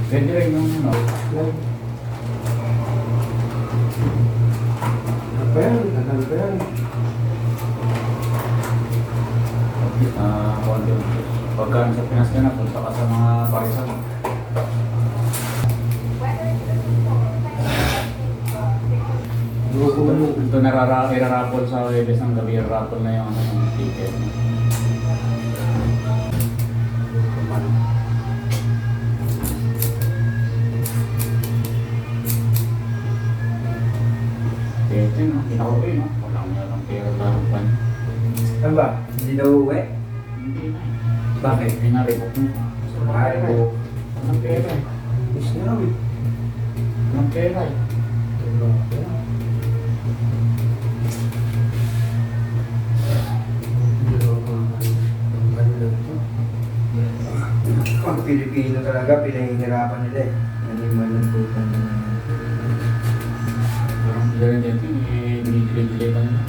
Pwede rin yung ano. Ano pa yan? Tagal pa yan. Pagka sa Pinas ka na, punta ka sa mga parisan. Ito irarapol sa Webes ng gabi, irarapol na yung ticket. Ito no, kinakaroon no? Walang walang pera lang pa. Ano ba? Hindi daw uwi? Hindi na. Bakit? Pinaribok mo. Pinaribok. Walang pera eh. Miss na raw eh. Walang pera eh. Pag Pilipino talaga, pinahihirapan nila eh. Animal ng putang. Parang dyan dito, binidili pa nila.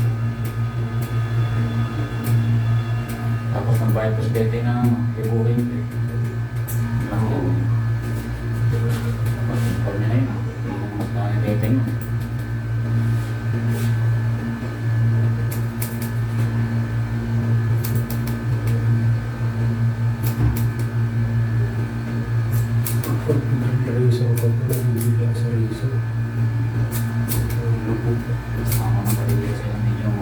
Tapos ang bayad po sa dete na ibuhin ko eh. Tapos pag niya na yun, hindi na mas na dete nyo. Ako nang pag-ibig sa ilang medyo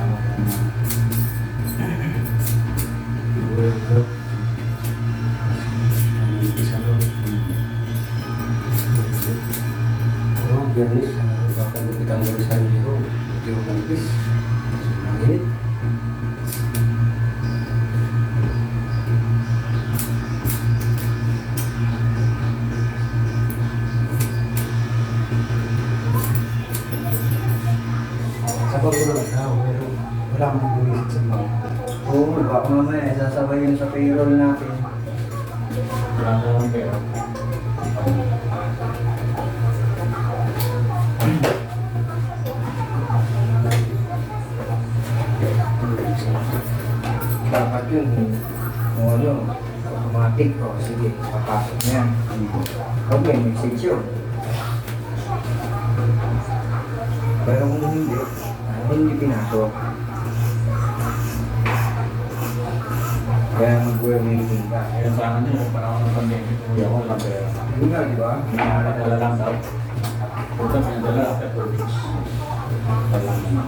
ano kung isa lang. Biyanis, bakit kita mo sa iyo? Hindi mo kanipis. Mangit. Sabag ko naman daw, pero wala akong bumisit sa mga. Oo, baka mamaya sasabay yun sa payroll natin. Wala na lang pera. Dapat yun, kung ano, automatic o sige, papasok na yan. Pag may message yun. Pero kung hindi pinasok. Kaya mag-waiting ka. Kaya sa akin yun, parang ng pandemic, kuya ko walang pera. Yun nga, di ba? Pinakadala lang daw. Punta pinadala after 2 weeks. Wala naman.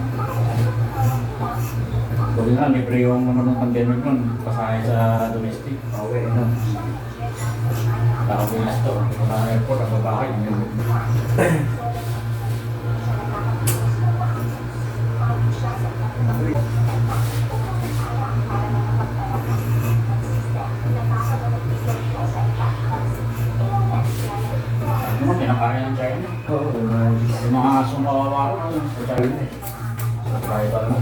Sabi nga, libre yung ano ng pandemic nun, pasahe sa domestic. Okay, ano? Nakabilas to. Sa airport, ang babae. Ano mo, pinakain ng China? Oo, Yung mga asong kawawa sa China eh. Sa tribal mo.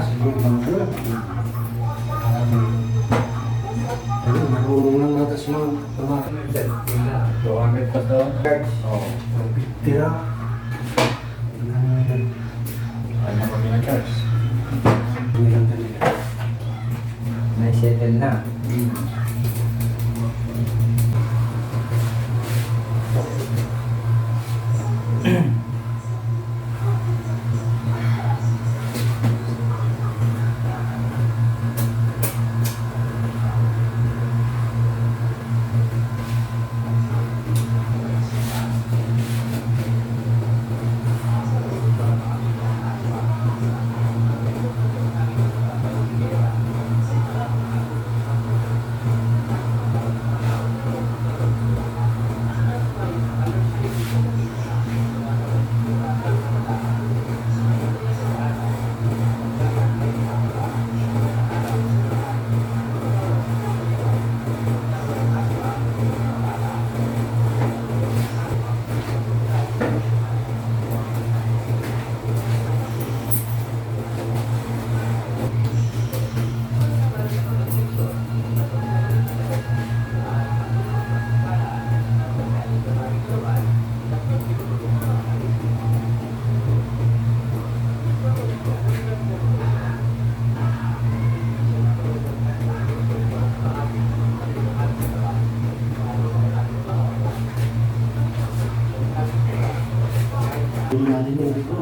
Siguro bang ko. Ano, marunong lang natas mga pamakan. 200 pa daw. Oo. Tira. Ay, na pa pinag-charge. Meron talaga. may settle na. Hindi natin yung ito.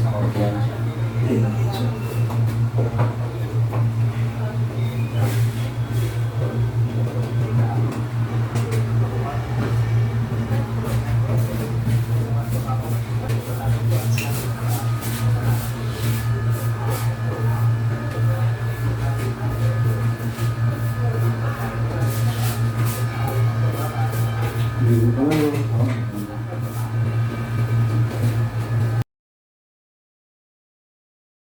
Okay na siya. Hindi, so, hindi ko pa lang.